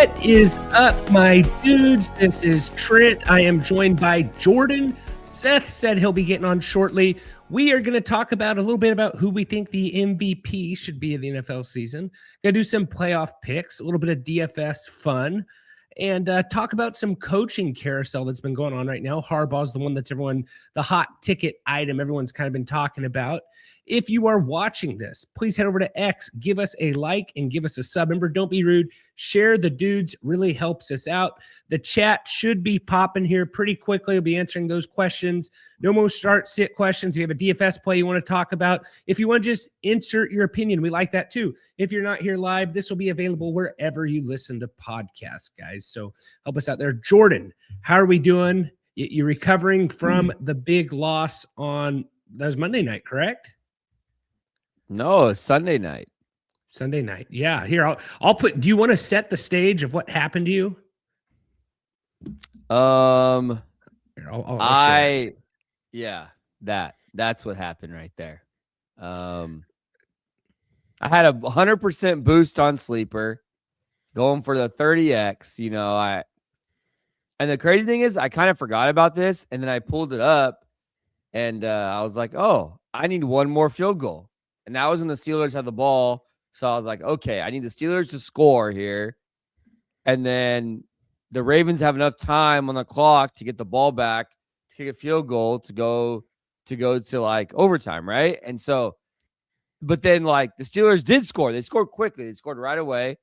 What is up, my dudes? This is Trent. I am joined by Jordan. Seth said he'll be getting on shortly. We are going to talk about a little bit about who we think the MVP should be of the NFL season. Going to do some playoff picks, a little bit of DFS fun, and talk about some coaching carousel that's been going on right now. Harbaugh's the one that's the hot ticket item everyone's kind of been talking about. If you are watching this, please head over to X, give us a like, and give us a sub. Remember, don't be rude. Share the dudes, really helps us out. The chat should be popping here pretty quickly. We'll be answering those questions. No more start-sit questions. If you have a DFS play you want to talk about, if you want to just insert your opinion, we like that too. If you're not here live, this will be available wherever you listen to podcasts, guys. So help us out there. Jordan, how are we doing? You're recovering from the big loss on, that was Monday night, correct? No, it's Sunday night. Sunday night. Yeah. Here, I'll put, do you want to set the stage of what happened to you? Here, yeah, that's what happened right there. I had a 100% boost on Sleeper going for the 30X, and the crazy thing is I kind of forgot about this. And then I pulled it up and I was like, oh, I need one more field goal. And that was when the Steelers had the ball. So I was like, okay, I need the Steelers to score here. And then the Ravens have enough time on the clock to get the ball back, to kick a field goal, to go to like overtime, right? And so, but then like the Steelers did score. They scored quickly. They scored right away.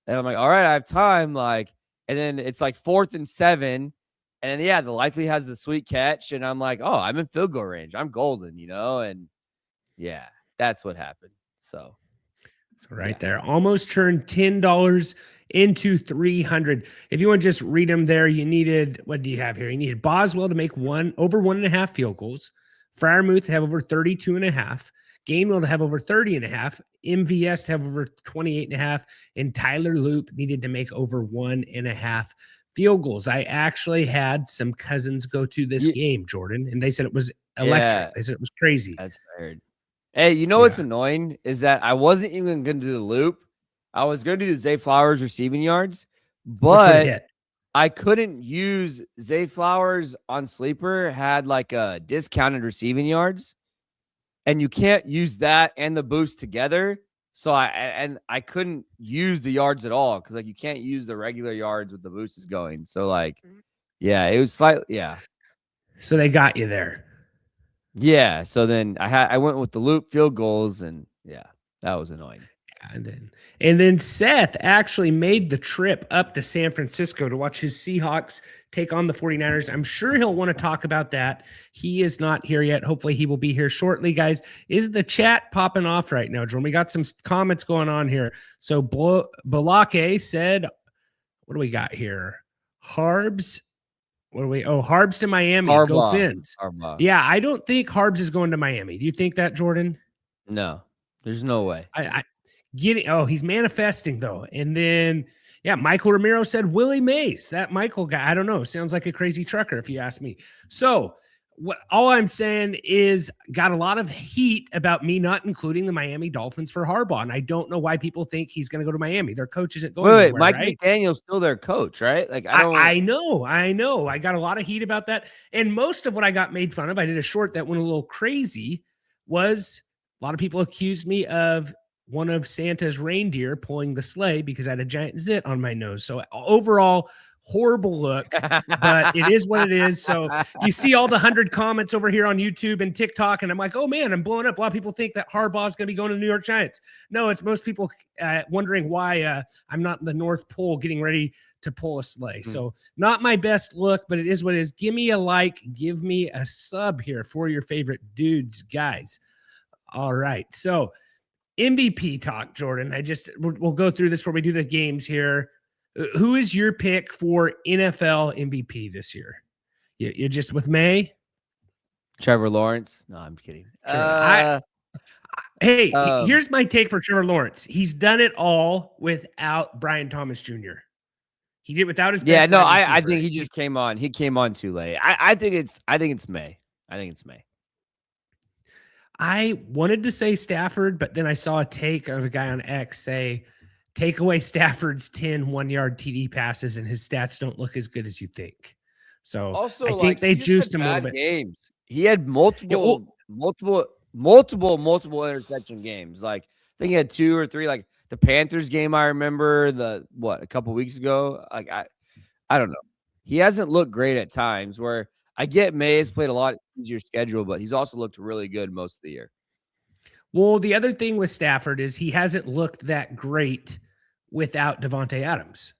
And I'm like, all right, I have time. Like, and then it's like 4th and 7. And yeah, the likely has the sweet catch. And I'm like, oh, I'm in field goal range. I'm golden, And yeah. That's what happened. So right there. Almost turned $10 into $300. If you want to just read them there, you needed, what do you have here? You needed Boswell to make over 1.5 field goals. Freiermuth to have over 32.5. Gainwell to have over 30.5. MVS to have over 28.5. And Tyler Loop needed to make over 1.5 field goals. I actually had some cousins go to this game, Jordan, and they said it was electric. Yeah, they said it was crazy. That's weird. Hey, what's annoying is that I wasn't even going to do the loop. I was going to do the Zay Flowers receiving yards, but I couldn't use Zay Flowers on Sleeper, had like a discounted receiving yards, and you can't use that and the boost together. So I couldn't use the yards at all because like you can't use the regular yards with the boost is going. So like, yeah, it was slightly, yeah. So they got you there. Yeah, so then I went with the loop field goals, and yeah, that was annoying. And then Seth actually made the trip up to San Francisco to watch his Seahawks take on the 49ers. I'm sure he'll want to talk about that. He is not here yet. Hopefully he will be here shortly, guys. Is the chat popping off right now, Jordan? We got some comments going on here. So Balake said, what do we got here? Harbs. Harbs to Miami. Harbaugh. Go Fins. Harbaugh. Yeah, I don't think Harbs is going to Miami. Do you think that, Jordan? No, there's no way. He's manifesting though. And then, yeah, Michael Ramiro said Willie Mays. That Michael guy, I don't know. Sounds like a crazy trucker if you ask me. So all I'm saying is got a lot of heat about me not including the Miami Dolphins for Harbaugh. And I don't know why people think he's going to go to Miami. Their coach isn't going anywhere, Mike right? McDaniel's still their coach, right? Like I know. I got a lot of heat about that. And most of what I got made fun of, I did a short that went a little crazy, was a lot of people accused me of one of Santa's reindeer pulling the sleigh because I had a giant zit on my nose. So overall, horrible look, but it is what it is. So you see all the 100 comments over here on YouTube and TikTok, and I'm like, oh man, I'm blowing up. A lot of people think that Harbaugh is going to be going to the New York Giants. No, it's most people wondering why I'm not in the North Pole getting ready to pull a sleigh. So not my best look, but it is what it is. Give me a like, give me a sub here for your favorite dudes, guys. All right. So MVP talk, Jordan. We'll go through this before we do the games here. Who is your pick for NFL MVP this year? You're just with May? Trevor Lawrence? No, I'm kidding. Here's my take for Trevor Lawrence. He's done it all without Brian Thomas Jr. He did without his best I think he just came on. He came on too late. I think it's May. I think it's May. I wanted to say Stafford, but then I saw a take of a guy on X say Take away Stafford's 10 1-yard TD passes, and his stats don't look as good as you think. So Also, I think they juiced him a little bit. Games. He had multiple interception games. Like I think he had 2 or 3. Like the Panthers game, I remember a couple weeks ago. Like I don't know. He hasn't looked great at times. Where I get May has played a lot easier schedule, but he's also looked really good most of the year. Well, the other thing with Stafford is he hasn't looked that great without Devontae Adams.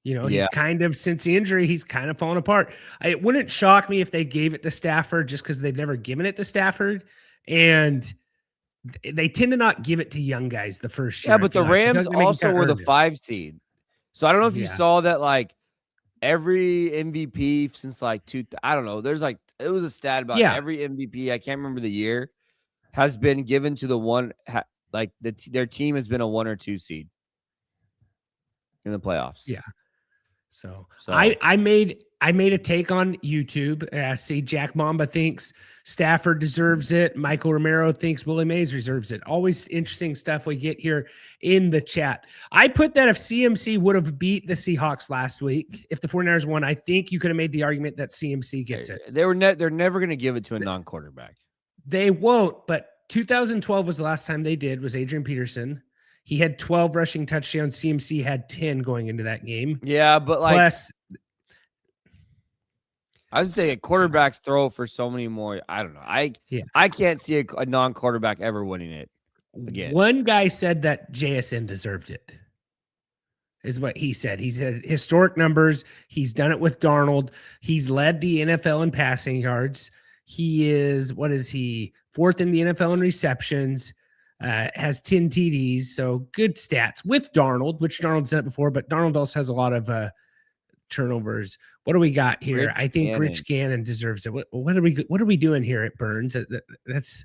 He's kind of, since the injury, he's kind of fallen apart. It wouldn't shock me if they gave it to Stafford just because they've never given it to Stafford. And they tend to not give it to young guys the first year. Yeah, but the Rams also were the 5 seed. So I don't know if you saw that, like, every MVP since like I don't know. There's like, it was a stat about every MVP. I can't remember the year, has been given to the one, like their team has been a 1 or 2 seed in the playoffs. Yeah. So I made a take on YouTube. See, Jack Mamba thinks Stafford deserves it. Michael Romero thinks Willie Mays deserves it. Always interesting stuff we get here in the chat. I put that if CMC would have beat the Seahawks last week, if the 49ers won, I think you could have made the argument that CMC gets it. They're never going to give it to a non-quarterback. They won't, but 2012 was the last time they did, was Adrian Peterson. He had 12 rushing touchdowns. CMC had 10 going into that game. Yeah, but like, plus, I would say a quarterback's throw for so many more. I don't know. I can't see a non-quarterback ever winning it again. One guy said that JSN deserved it, is what he said. He said historic numbers. He's done it with Darnold. He's led the NFL in passing yards. He is, what is he? 4th in the NFL in receptions. Has 10 TDs, so good stats with Darnold, which Darnold's done it before, but Darnold also has a lot of turnovers. What do we got here? I think Rich Gannon deserves it. What are we doing here at Burns? That's,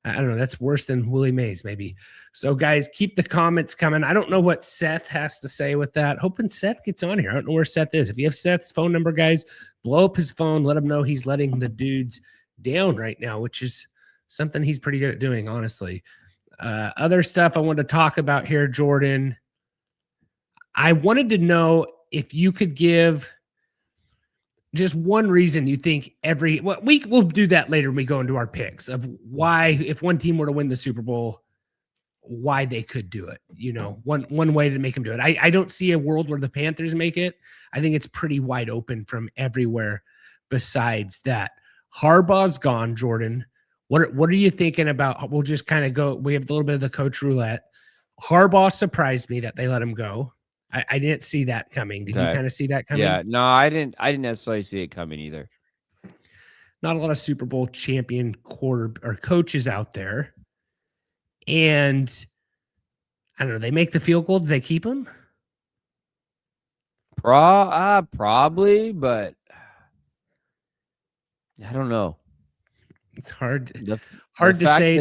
I don't know. That's worse than Willie Mays, maybe. So, guys, keep the comments coming. I don't know what Seth has to say with that. Hoping Seth gets on here. I don't know where Seth is. If you have Seth's phone number, guys, blow up his phone. Let him know he's letting the dudes down right now, which is something he's pretty good at doing, honestly. Other stuff I wanted to talk about here, Jordan. I wanted to know if you could give just one reason you think we'll do that later when we go into our picks of why, if one team were to win the Super Bowl, why they could do it. One way to make them do it. I don't see a world where the Panthers make it. I think it's pretty wide open from everywhere besides that. Harbaugh's gone, Jordan. What are you thinking about? We'll just kind of go. We have a little bit of the coach roulette. Harbaugh surprised me that they let him go. I didn't see that coming. Did you kind of see that coming? Yeah, no, I didn't necessarily see it coming either. Not a lot of Super Bowl champion coaches out there. And I don't know, they make the field goal. Do they keep him? Probably, but I don't know. It's hard to say.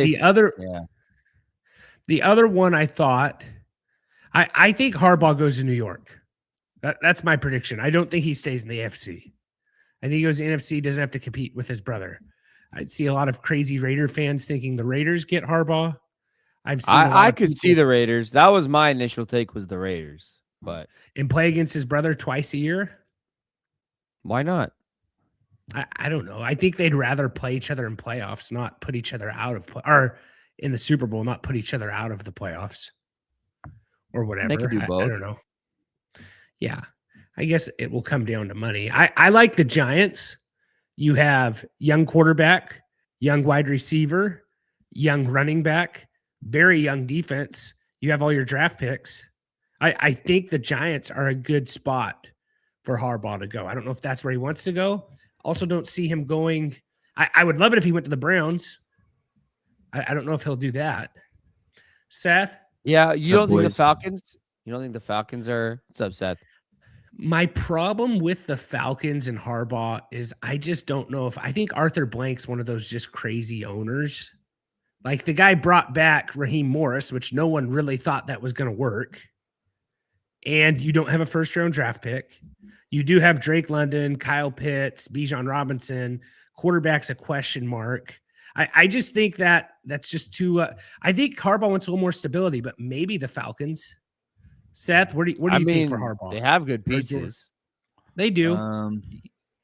The other one I thought, I think Harbaugh goes to New York. That's my prediction. I don't think he stays in the AFC. I think he goes to the NFC, doesn't have to compete with his brother. I'd see a lot of crazy Raider fans thinking the Raiders get Harbaugh. I could see the Raiders. That was my initial take, was the Raiders. But and play against his brother twice a year? Why not? I don't know. I think they'd rather play each other in playoffs, not put each other out of or in the Super Bowl, not put each other out of the playoffs or whatever. They could do both. I don't know. Yeah. I guess it will come down to money. I like the Giants. You have young quarterback, young wide receiver, young running back, very young defense. You have all your draft picks. I think the Giants are a good spot for Harbaugh to go. I don't know if that's where he wants to go. Also don't see him going. I would love it if he went to the Browns. I don't know if he'll do that. Seth? Yeah, you don't think the Falcons? You don't think the Falcons are? What's up, Seth? My problem with the Falcons and Harbaugh is I just don't know if I think Arthur Blank's one of those just crazy owners. Like the guy brought back Raheem Morris, which no one really thought that was going to work. And you don't have a first-round draft pick. You do have Drake London, Kyle Pitts, Bijan Robinson. Quarterback's a question mark. I just think that's just too. I think Harbaugh wants a little more stability, but maybe the Falcons. Seth, what do you think for Harbaugh? They have good pieces. They do.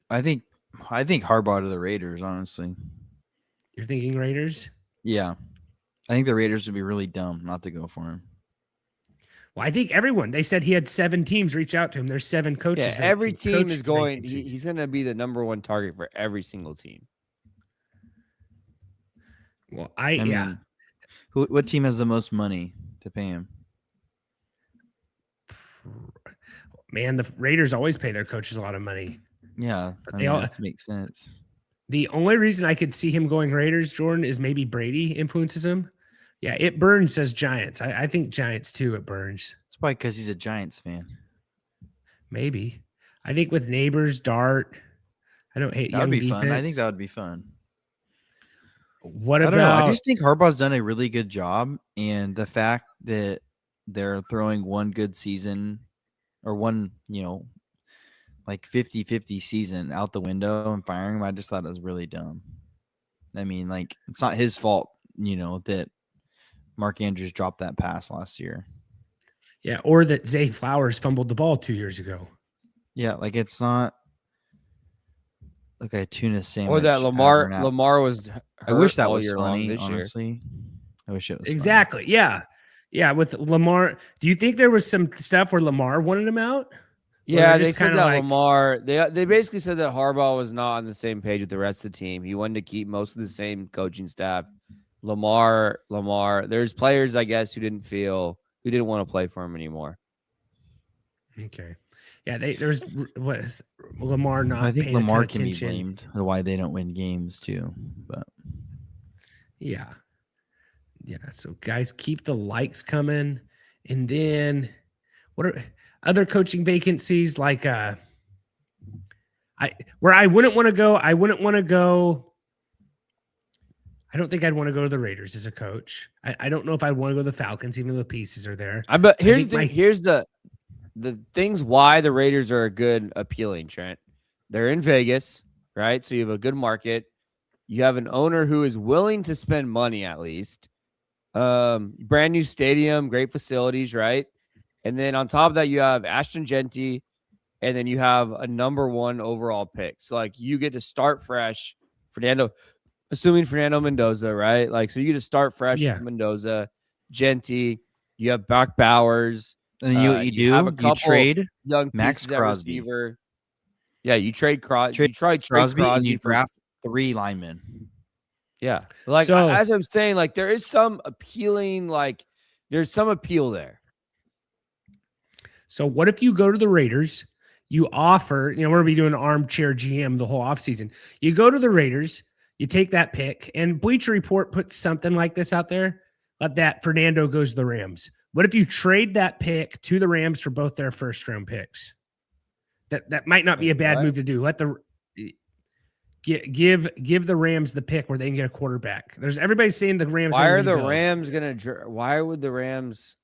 I think Harbaugh to the Raiders. Honestly, You're thinking Raiders? Yeah, I think the Raiders would be really dumb not to go for him. Well, I think everyone. They said he had 7 teams reach out to him. There's 7 coaches. Yeah, every team is going. He's going to be the number 1 target for every single team. Well, I mean, what team has the most money to pay him? Man, the Raiders always pay their coaches a lot of money. Yeah, but they all that makes sense. The only reason I could see him going Raiders, Jordan, is maybe Brady influences him. Yeah, it burns says Giants. I think Giants too. It burns. It's probably because he's a Giants fan. Maybe. I think with neighbors, Dart. I don't hate young defense. Fun. I think that would be fun. What about? I just think Harbaugh's done a really good job, and the fact that they're throwing one good season or one, like 50-50 season out the window and firing him, I just thought it was really dumb. I mean, like, it's not his fault, that Mark Andrews dropped that pass last year. Yeah, or that Zay Flowers fumbled the ball 2 years ago. Yeah, like, it's not like a tuna sandwich. Or that Lamar was hurt. I wish that all was year funny, long this honestly. year. I wish it was exactly. funny. Yeah. Yeah, with Lamar. Do you think there was some stuff where Lamar wanted him out? Yeah, they said that Lamar. They basically said that Harbaugh was not on the same page with the rest of the team. He wanted to keep most of the same coaching staff. Lamar. There's players, I guess, who didn't want to play for him anymore. Okay. Yeah, there's Lamar not. I think Lamar can attention. be blamed for why they don't win games too. But yeah. So guys, keep the likes coming, and then what are other coaching vacancies like? Where I wouldn't want to go. I don't think I'd want to go to the Raiders as a coach. I don't know if I'd want to go to the Falcons, even though the pieces are there. But here's the things why the Raiders are appealing, Trent. They're in Vegas, right? So you have a good market. You have an owner who is willing to spend money at least. Brand new stadium, great facilities, right? And then on top of that, you have Ashton Genty, and then you have a number 1 overall pick. So like you get to start fresh. Assuming Fernando Mendoza, right? Like, so you get to start fresh with Mendoza, Genty, you have Brock Bowers. And you trade young Max Crosby. Receiver. Yeah, you trade Crosby. You trade Crosby and you draft 3 linemen. Yeah. Like, as I'm saying, like, there is some appealing, like, there's some appeal there. So what if you go to the Raiders, you offer, we're going to be doing armchair GM the whole offseason. You go to the Raiders, you take that pick, and Bleacher Report puts something like this out there, that Fernando goes to the Rams. What if you trade that pick to the Rams for both their first-round picks? That might not be a bad move to do. Let the give the Rams the pick where they can get a quarterback. Everybody's saying the Rams. Why would the Rams?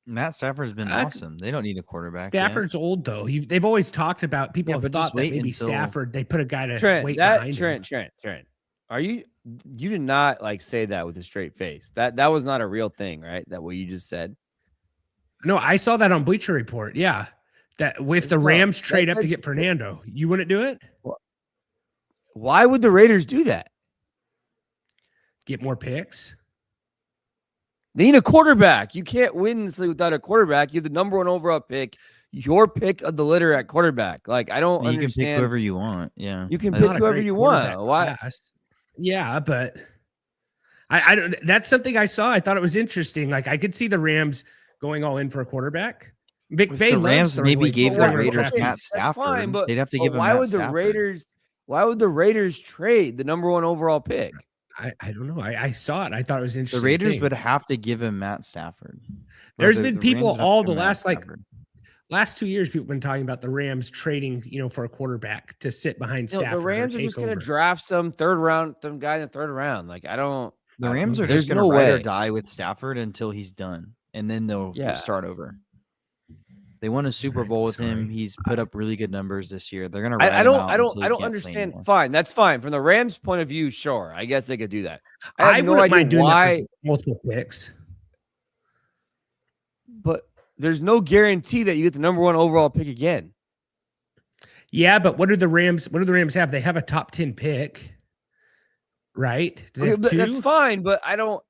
Matt Stafford's been awesome. They don't need a quarterback. Stafford's old though. They've always talked about people have thought that maybe Stafford. They put a guy to wait behind him. Trent. Are you did not like say that with a straight face. That was not a real thing, right? That what you just said. No, I saw that on Bleacher Report. Yeah, that if the Rams trade up to get Fernando, you wouldn't do it. Why would the Raiders do that? Get more picks. They need a quarterback. You can't win this league without a quarterback. You have the number 1 overall pick. Your pick of the litter at quarterback. Like, I don't understand. You can pick whoever you want. Yeah, you can pick whoever you want. Why? Yeah, but I don't. That's something I saw. I thought it was interesting. Like, I could see the Rams going all in for a quarterback. The Rams maybe gave the Raiders Matt Stafford. Fine, but they'd have to give him. Why would the Raiders trade the number 1 overall pick? I don't know. I saw it. I thought it was interesting. The Raiders would have to give him Matt Stafford. There's been people all the last 2 years. People have been talking about the Rams trading, for a quarterback to sit behind Stafford. The Rams are just going to draft some guy in the third round. Like, I don't. The Rams are just going to ride or die with Stafford until he's done, and then they'll start over. They won a Super Bowl with him. Sorry. He's put up really good numbers this year. They're gonna ride I him don't out I don't until I he don't can't play understand. anymore. Fine, that's fine. From the Rams' point of view, sure. I guess they could do that. I I have no wouldn't idea mind doing that why, for multiple picks. but there's no guarantee that you get the number 1 overall pick again. Yeah, but what do the Rams have? They have a top 10 pick, right? Do they Okay, have but that's two? fine, but I don't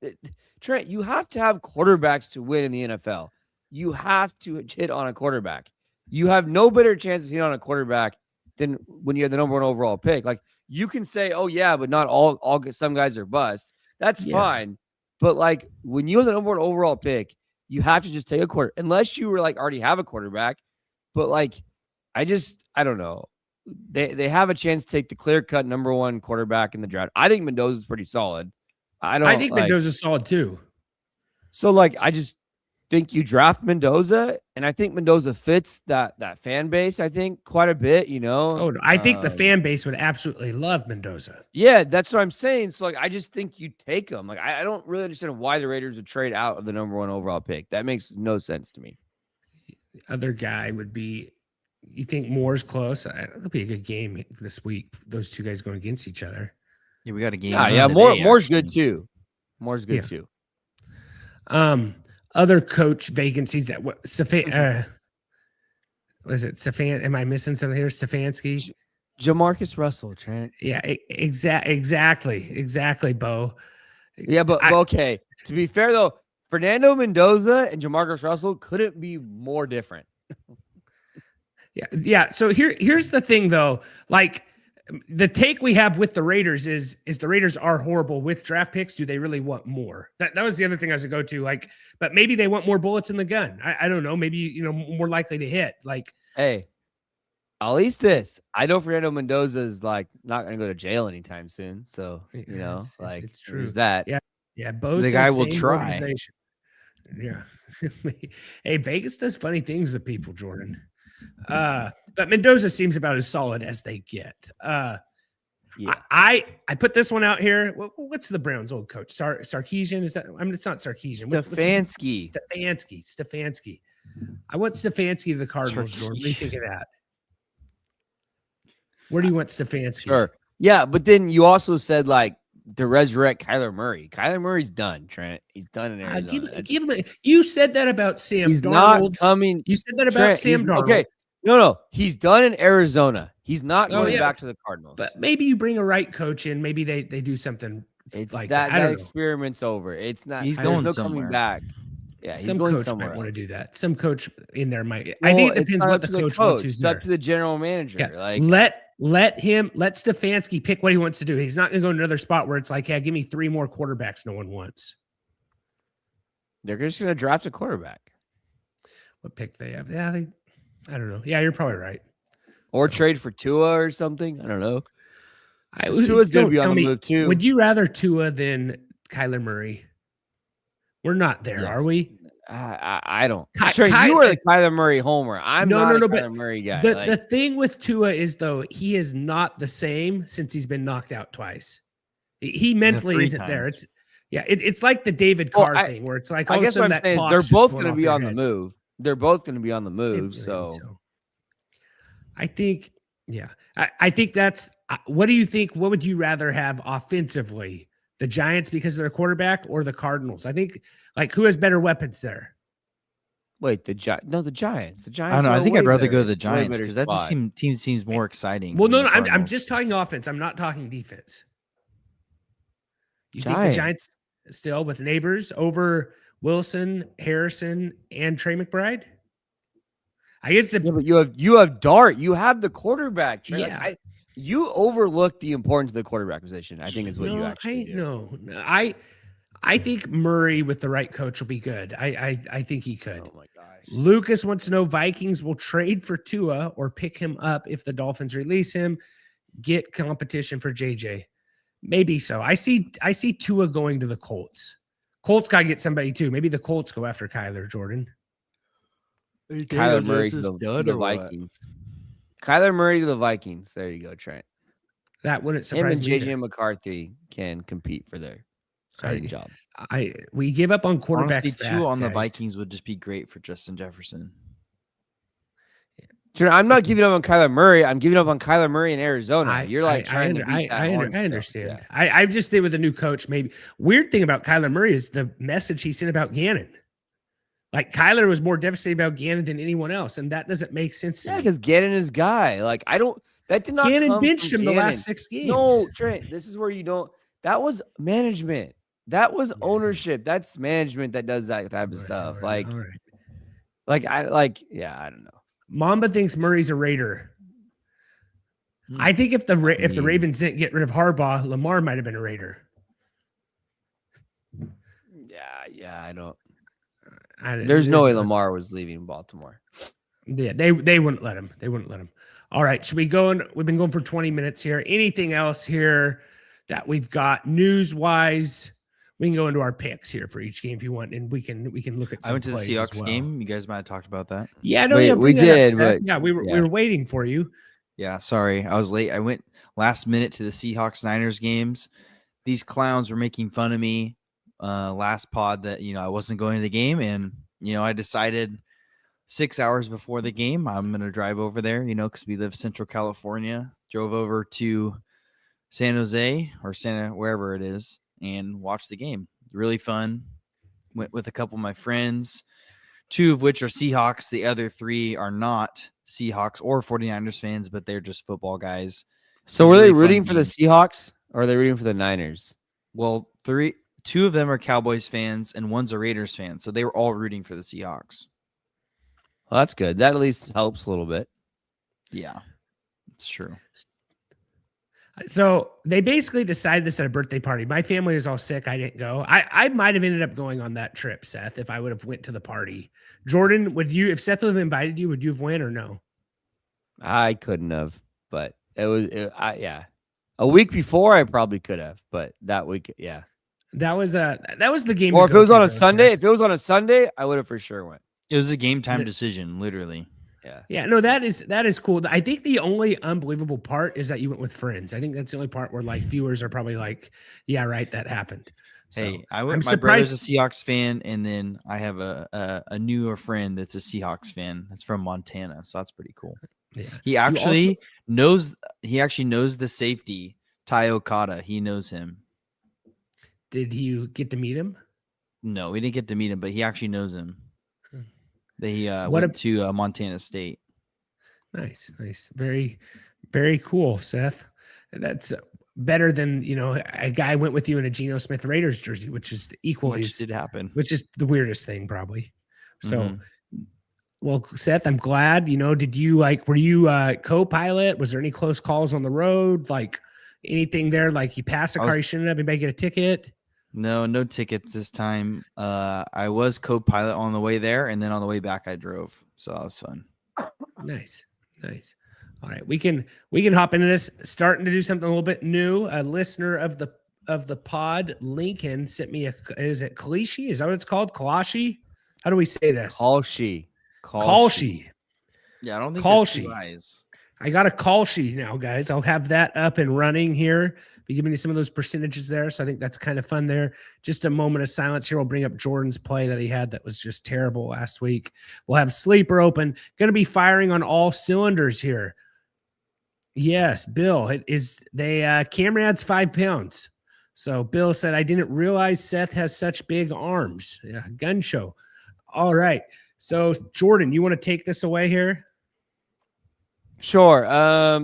Trent, you have to have quarterbacks to win in the NFL. You have to hit on a quarterback. You have no better chance of hitting on a quarterback than when you have the number 1 overall pick. Like you can say, "Oh yeah, but not all some guys are bust." That's Yeah. fine. But like when you have the number 1 overall pick, you have to just take a quarter unless you were like already have a quarterback. But like I don't know. They have a chance to take the clear-cut number 1 quarterback in the draft. I think Mendoza's pretty solid. I think like, Mendoza's solid too. so like I just think you draft Mendoza, and I think Mendoza fits that fan base, I think, quite a bit, you know. Oh, I think the fan base would absolutely love Mendoza. Yeah, that's what I'm saying. So like I just think you take him. Like I don't really understand why the Raiders would trade out of the number 1 overall pick. That makes no sense to me. The other guy would be, you think Moore's close? It'll be a good game this week. Those two guys going against each other. Yeah, we got a game. Yeah, today, Moore's actually. good too. Moore's good Yeah. too. Other coach vacancies that was it Stefan? Am I missing something here? Stefanski? Jamarcus Russell, Trent. Yeah, exactly, Bo. Yeah, but okay. To be fair though, Fernando Mendoza and Jamarcus Russell couldn't be more different. Yeah. So here's the thing though. Like the take we have with the Raiders is the Raiders are horrible with draft picks. Do they really want more? That was the other thing I was to go to. Like, but maybe they want more bullets in the gun. I don't know. Maybe, more likely to hit. Like, Hey, at least this. I know Fernando Mendoza is like not going to go to jail anytime soon. So, it's true. There's that. Yeah. Bo The says guy will same try. organization. Yeah. Hey, Vegas does funny things to people, Jordan. But Mendoza seems about as solid as they get. Yeah. I put this one out here. What's the Browns' old coach? Sarkisian? Is that? I mean, it's not Sarkisian. Stefanski. Stefanski. I want Stefanski to the Cardinals. Jordan. What do you think of that? Where do you want Stefanski? Sure. Yeah, but then you also said like to resurrect Kyler Murray. Kyler Murray's done, Trent. He's done in Arizona. Give him you said that about Sam He's Darnold. not coming. You said that about Trent, Sam Darnold. Okay. No. He's done in Arizona. He's not going back to the Cardinals. But maybe you bring a right coach in. Maybe they do something it's like that. I don't that know. experiment's over. It's not. He's there's going no somewhere. coming back. Yeah, he's Some going coach somewhere might want to else. do that. Some coach in there might. Well, I think it it's depends not what up the to coach wants. Who's It's there. up to the general manager. Yeah. Like let Stefanski pick what he wants to do. He's not going to go to another spot where it's like, yeah, give me 3 more quarterbacks no one wants. they're just going to draft a quarterback What pick they have? Yeah, I don't know. Yeah, you're probably right. or trade for Tua or something. I don't know. Tua's going to be on the move too. Would you rather Tua than Kyler Murray? We're not there, are we? I don't. Trent, you are the Kyler Murray homer. I'm not a Kyler Murray guy. The thing with Tua is, though, he is not the same since he's been knocked out twice. He mentally isn't there. It's like the David Carr thing where it's like, I guess what I'm saying is they're both going to be on the move. They're both going to be on the move. So I think, I think that's, what do you think? What would you rather have offensively? The Giants because of their quarterback or the Cardinals? I think, like, who has better weapons there? Wait, the Giants. The Giants. The Giants. I don't know. I think I'd rather go to the way Giants better because that spot. team seems more exciting. Well, than no, the I'm Cardinals. just talking offense. I'm not talking defense. You think Giants. the Giants still with Neighbors over Wilson, Harrison, and Trey McBride? I guess Yeah, but you have Dart. You have the quarterback. Trey. Yeah. Like, you overlook the importance of the quarterback position. I think is what you actually do. No, I think Murray with the right coach will be good. I think he could. Oh my gosh. Lucas wants to know Vikings will trade for Tua or pick him up if the Dolphins release him. Get competition for JJ. Maybe so. I see Tua going to the Colts. Colts got to get somebody too. Maybe the Colts go after Kyler, Jordan. Kyler Murray to the Vikings. Kyler Murray to the Vikings. There you go, Trent. That wouldn't Him surprise and me. JJ McCarthy can compete for their starting job. We give up on quarterbacks. Honestly, fast, Tua on the guys. Vikings would just be great for Justin Jefferson. I'm not giving up on Kyler Murray. I'm giving up on Kyler Murray in Arizona. You're like I trying to beat that horn still. understand. Yeah. I just think with a new coach, maybe weird thing about Kyler Murray is the message he sent about Gannon. Like Kyler was more devastated about Gannon than anyone else, and that doesn't make sense. Yeah, because Gannon is guy. Like that did not. Gannon come benched from him the Gannon. last 6 games. No, Trent. This is where you don't. That was management. That was ownership. That's management that does that type of stuff. All right. I don't know. Mamba thinks Murray's a Raider. I think if the Ravens didn't get rid of Harbaugh, Lamar might have been a Raider. Yeah, I don't. There's no way Lamar was leaving Baltimore. Yeah, they wouldn't let him. They wouldn't let him. All right, should we go? We've been going for 20 minutes here. Anything else here that we've got news wise? We can go into our picks here for each game if you want, and we can look at some. I went to the Seahawks well. game. You guys might have talked about that. Yeah, no, we did, but we were waiting for you. Yeah, sorry, I was late. I went last minute to the Seahawks Niners games. These clowns were making fun of me last pod that I wasn't going to the game, and I decided 6 hours before the game I'm gonna drive over there. Because we live Central California. Drove over to San Jose or Santa wherever it is and watched the game. Really fun. Went with a couple of my friends, 2 of which are Seahawks. The other 3 are not Seahawks or 49ers fans, but they're just football guys. So were they rooting for the Seahawks or are they rooting for the Niners? Well, 2 of them are Cowboys fans and one's a Raiders fan. So they were all rooting for the Seahawks. Well, that's good. That at least helps a little bit. Yeah, it's true. So they basically decided this at a birthday party. My family was all sick. I didn't go. I might have ended up going on that trip, Seth, if I would have went to the party. Jordan, if Seth would have invited you, would you have went or no? I couldn't have, but yeah. A week before I probably could have, but that week, yeah. That was the game. Or if it was on a Sunday, I would have for sure went. It was a game time decision, literally. Yeah. No, that is cool. I think the only unbelievable part is that you went with friends. I think that's the only part where like viewers are probably like, yeah, right, that happened. So, hey, my brother's a Seahawks fan, and then I have a newer friend that's a Seahawks fan. That's from Montana, so that's pretty cool. Yeah. He actually knows the safety, Ty Okada. He knows him. Did you get to meet him? No, we didn't get to meet him, but he actually knows him. They went to Montana State. Nice. Very, very cool, Seth. That's better than a guy went with you in a Geno Smith Raiders jersey, which is equally Which did happen. Which is the weirdest thing, probably. So, well, Seth, I'm glad. Did you were you co-pilot? Was there any close calls on the road? Like anything there? Like you pass a car you shouldn't have? Anybody get a ticket? No tickets this time. I was co-pilot on the way there, and then on the way back I drove. So that was fun. Nice. All right, we can hop into this. Starting to do something a little bit new. A listener of the pod, Lincoln, sent me is it Kalishi? Is that what it's called? Kalashi? How do we say this? Kalshi. Yeah, I don't think Kalshi. there's 2 eyes. I got a call sheet now, guys. I'll have that up and running here. Be giving you some of those percentages there. So I think that's kind of fun there. Just a moment of silence here. We'll bring up Jordan's play that he had that was just terrible last week. We'll have Sleeper open. Going to be firing on all cylinders here. Yes, Bill. It is Cameron adds 5 pounds. So Bill said, I didn't realize Seth has such big arms. Yeah, gun show. All right. So Jordan, you want to take this away here? Sure.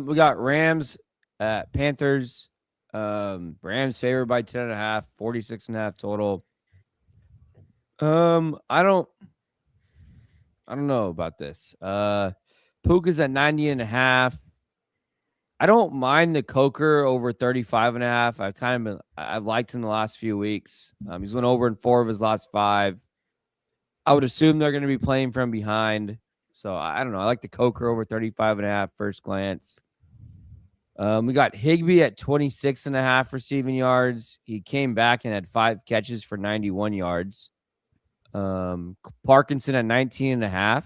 We got Rams at Panthers. Rams favored by 10.5, 46.5 total. I don't know about this. Puka's at 90.5. I don't mind the Coker over 35.5. I've liked him the last few weeks. He's went over in 4 of his last 5. I would assume they're going to be playing from behind. So I don't know. I like the Coker over 35.5 first glance. We got Higbee at 26.5 receiving yards. He came back and had 5 catches for 91 yards. Parkinson at 19.5.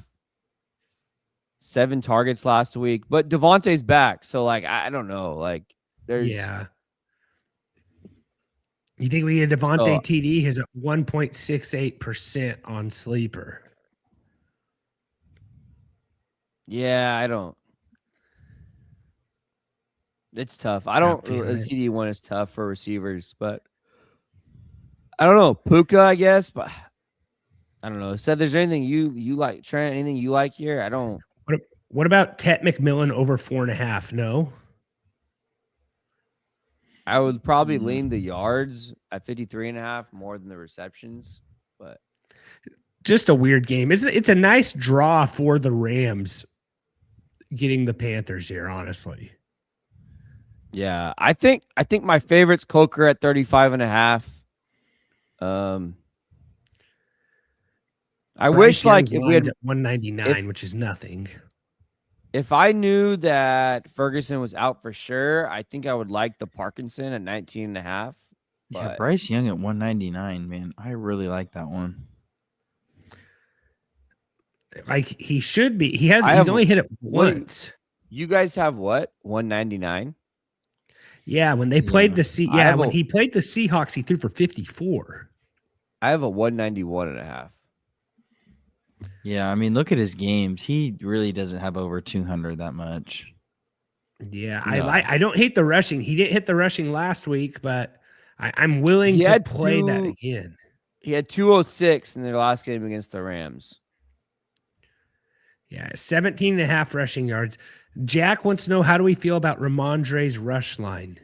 7 targets last week. But Devontae's back. So, I don't know. Yeah. You think we get Devontae TD? He's at 1.68% on Sleeper. Yeah, I don't. It's tough. I don't. TD1 is tough for receivers, but I don't know. Puka, I guess, but I don't know. Seth, there's anything you like, Trent? Anything you like here? I don't. What about Tet McMillan over 4.5? No. I would probably lean the yards at 53.5 more than the receptions, but just a weird game. It's a nice draw for the Rams getting the Panthers here, honestly. Yeah, I think my favorite's Coker at 35.5. I wish like if we had 199, which is nothing. If I knew that Ferguson was out for sure, I think I would like the Parkinson at 19.5. Yeah, Bryce Young at 199, man. I really like that one. Like he should be. He's only hit it once. You guys have what? 199? Yeah, when they played when he played the Seahawks, he threw for 54. I have a 191.5. Yeah, I mean, look at his games. He really doesn't have over 200 that much. Yeah, no. I don't hate the rushing. He didn't hit the rushing last week, but I'm willing to play that again. He had 206 in their last game against the Rams. Yeah, 17.5 rushing yards. Jack wants to know, how do we feel about Ramondre's rush line?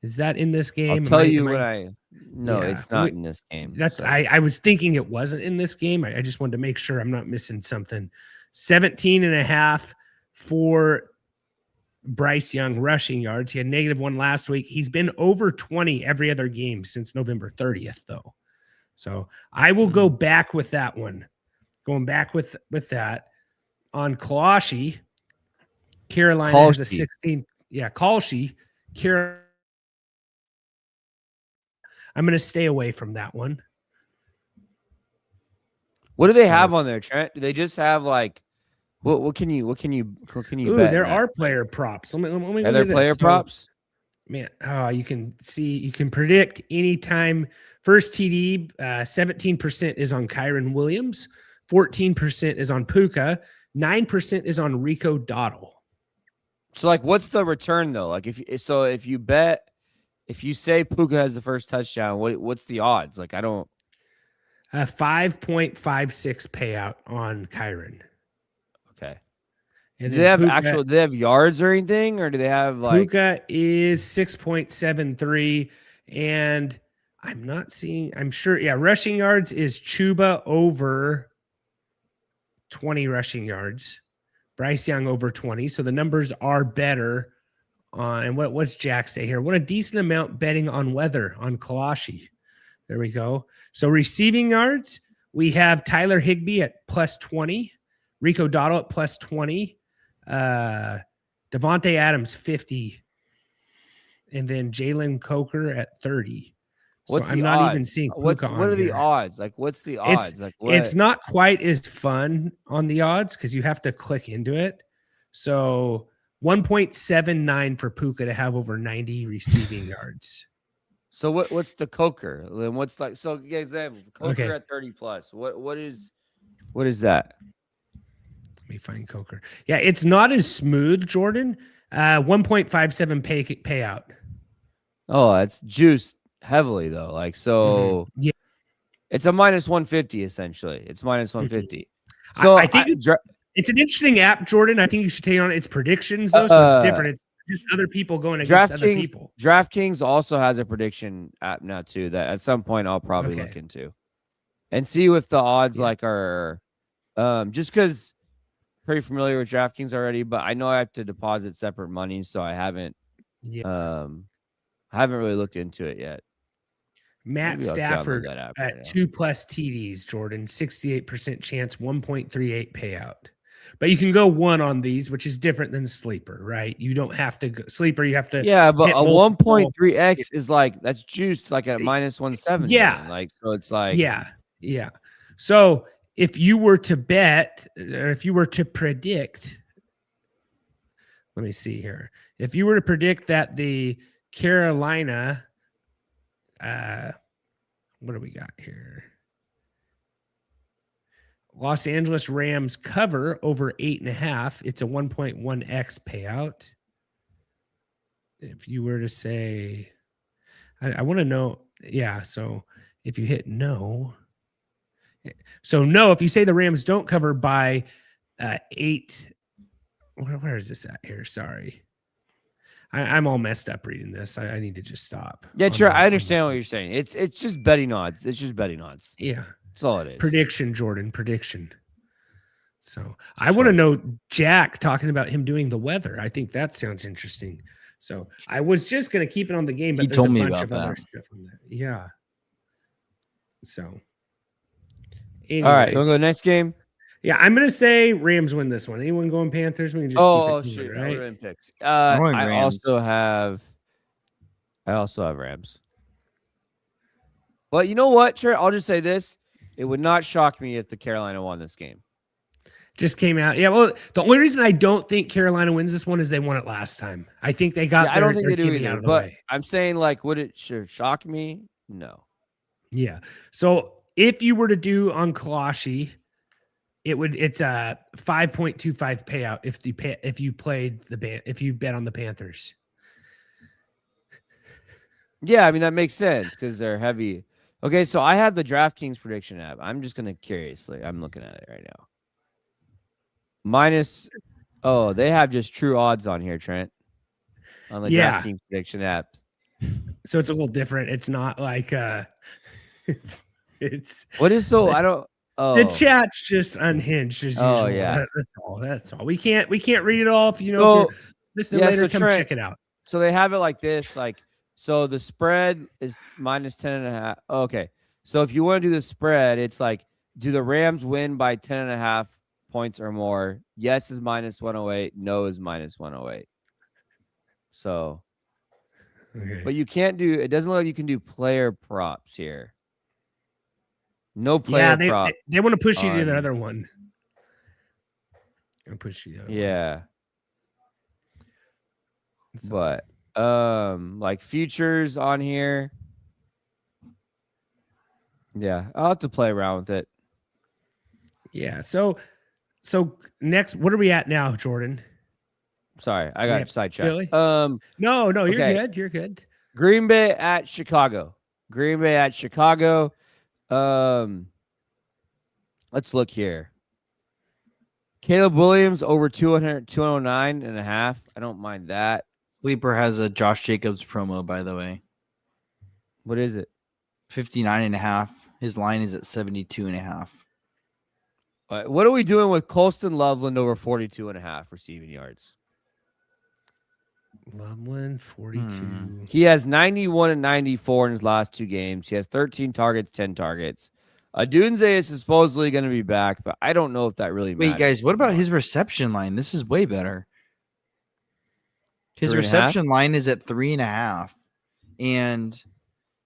Is that in this game? I'll tell you when No, it's not in this game. I was thinking it wasn't in this game. I just wanted to make sure I'm not missing something. 17.5 for Bryce Young rushing yards. He had -1 last week. He's been over 20 every other game since November 30th, though. So I will go back with that one. Going back with that. On Kalashi, Carolina has a 16. Yeah, Kalashi. I'm going to stay away from that one. What do they have on there, Trent? Do they just have like what can you bet? There are player props. Let me are there player props? Man, you can predict anytime. First TD, 17% is on Kyron Williams, 14% is on Puka, 9% is on Rico Dottle. So like what's the return though? Like if you say Puka has the first touchdown, what's the odds? Like I don't. 5.56 payout on Kyron. Okay. And do they have yards or anything, or do they have like Puka is 6.73, and I'm sure. Yeah, rushing yards is Chuba over 20 rushing yards. Bryce Young over 20. So the numbers are better. And what's Jack say here? What a decent amount betting on weather on Kalashi. There we go. So receiving yards, we have Tyler Higbee at +20, Rico Dottle at +20, Devontae Adams 50, and then Jalen Coker at 30. I'm not even seeing Puka on what are the here. odds? Like, what's the odds? It's not quite as fun on the odds because you have to click into it. So 1.79 for Puka to have over 90 receiving yards. So what's the Coker? Then what's like? So example, Coker at 30+. What is that? Let me find Coker. Yeah, it's not as smooth, Jordan. 1.57 payout. Oh, it's juiced heavily though. Like so, yeah, it's a -150 essentially. It's -150. So I think it's an interesting app, Jordan. I think you should take on its predictions though, so it's different. It's just other people going against other people. DraftKings also has a prediction app now too that at some point I'll probably look into and see if the odds are just because pretty familiar with DraftKings already, but I know I have to deposit separate money, so I haven't really looked into it yet. Matt Stafford at 2+ TDs, Jordan, 68% chance, 1.38 payout. But you can go one on these, which is different than sleeper, right? You don't have to go sleeper. You have to. Yeah, but a 1.3x is like that's juiced like at -170. Yeah, like so it's like yeah. So if you were to bet, or if you were to predict, let me see here. If you were to predict that the Carolina, what do we got here? Los Angeles Rams cover over 8.5. It's a 1.1x payout. If you were to say, I want to know. Yeah. So if you hit no, if you say the Rams don't cover by 8, where is this at here? Sorry. I'm all messed up reading this. I need to just stop. Yeah, sure. I understand what you're saying. It's just betting odds. It's just betting odds. Yeah. That's all it is. Prediction, Jordan. Prediction. So I want to know Jack talking about him doing the weather. I think that sounds interesting. So I was just going to keep it on the game, but He there's told a me bunch about of other that. stuff on there. Yeah. So. Anyways. All right. You want to go next game? Yeah, I'm going to say Rams win this one. Anyone going Panthers? We can just keep it clean, right? We're in picks. I also have Rams. But you know what, Trent? I'll just say this. It would not shock me if the Carolina won this game. Just came out. Yeah, well, the only reason I don't think Carolina wins this one is they won it last time. I think they got I don't think they do either. But I'm saying, like, would it shock me? No. Yeah. So if you were to do on Kalashi, it's a 5.25 payout if you bet on the Panthers. Yeah, I mean that makes sense because they're heavy. Okay, so I have the DraftKings prediction app. I'm just gonna I'm looking at it right now. They have just true odds on here, Trent. On the DraftKings prediction apps. So it's a little different. It's not like it's what is so I don't. Oh. The chat's just unhinged as usual. Yeah. That's all. We can't read it all. If you know, if you're listening later, come Trent, check it out. So they have it like this, so the spread is minus 10.5. Okay. So if you want to do the spread, it's like, do the Rams win by 10.5 points or more? Yes is minus 108. No is minus 108. So, okay. But you can't do, it doesn't look like you can do player props here. No player prop. They want to push you to the other one. Yeah. But like futures on here. Yeah, I'll have to play around with it. Yeah. So next, what are we at now, Jordan? Sorry, I got sidetracked. Really? No, you're good. You're good. Green Bay at Chicago. Let's look here. Caleb Williams over 209.5. I don't mind that. Sleeper has a Josh Jacobs promo, by the way. What is it? 59.5. His line is at 72.5. What are we doing with Colston Loveland over 42.5 receiving yards? Loveland 42. He has 91 and 94 in his last 2 games. He has 13 targets, 10 targets. Dunze is supposedly going to be back, but I don't know if that really matters. Wait, guys, what about his reception line? This is way better. His reception line is at 3.5, and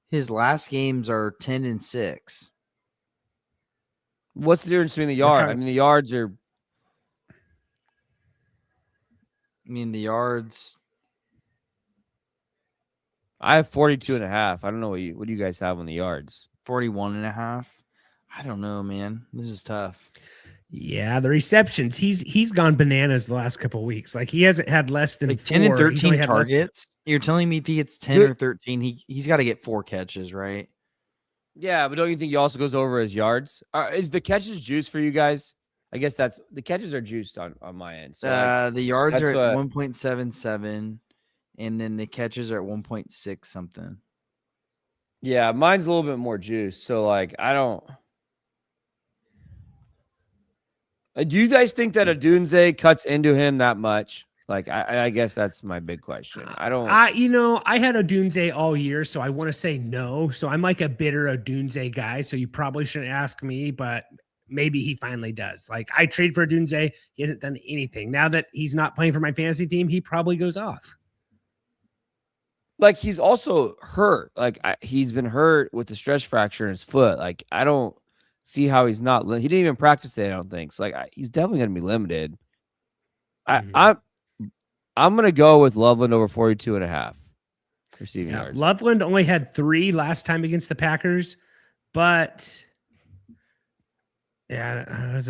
his last games are 10 and 6. What's the difference between the yard? I mean, the yards are. The yards. I have 42.5. I don't know what do you guys have on the yards? 41.5. I don't know, man. This is tough. Yeah, the receptions. He's gone bananas the last couple of weeks. Like he hasn't had less than 10 and 13 targets. You're telling me if he gets 10 or 13, he's got to get 4 catches, right? Yeah, but don't you think he also goes over his yards? Is the catches juiced for you guys? I guess the catches are juiced on my end. So the yards are at 1.77, and then the catches are at 1.6 something. Yeah, mine's a little bit more juice. So I don't. Do you guys think that Dunze cuts into him that much? I guess that's my big question. I don't. I had Dunze all year, so I want to say no. So I'm like a bitter Dunze guy. So you probably shouldn't ask me, but maybe he finally does. I trade for Dunze. He hasn't done anything. Now that he's not playing for my fantasy team, he probably goes off. He's also hurt. He's been hurt with the stress fracture in his foot. I don't see how he's not. He didn't even practice it, I don't think. So he's definitely going to be limited. I'm going to go with Loveland over 42.5 receiving yards. Loveland only had 3 last time against the Packers, but Yeah,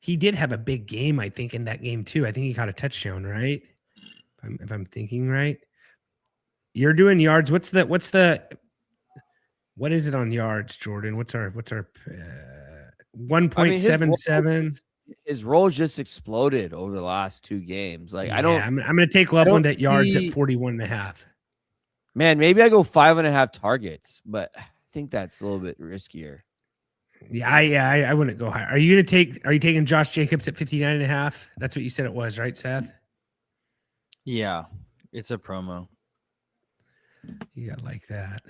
he did have a big game, I think, in that game too. I think he caught a touchdown, right? If I'm thinking right. You're doing yards. What is it on yards, Jordan? What's our 1.77? His roles just exploded over the last 2 games. Like Yeah, I'm going to take I don't Loveland at yards at see 41 and a half. Man, maybe I go 5.5 targets, but I think that's a little bit riskier. Yeah, I wouldn't go higher. Are you taking Josh Jacobs at 59 and a half? That's what you said it was, right, Seth? Yeah, it's a promo. You got like that.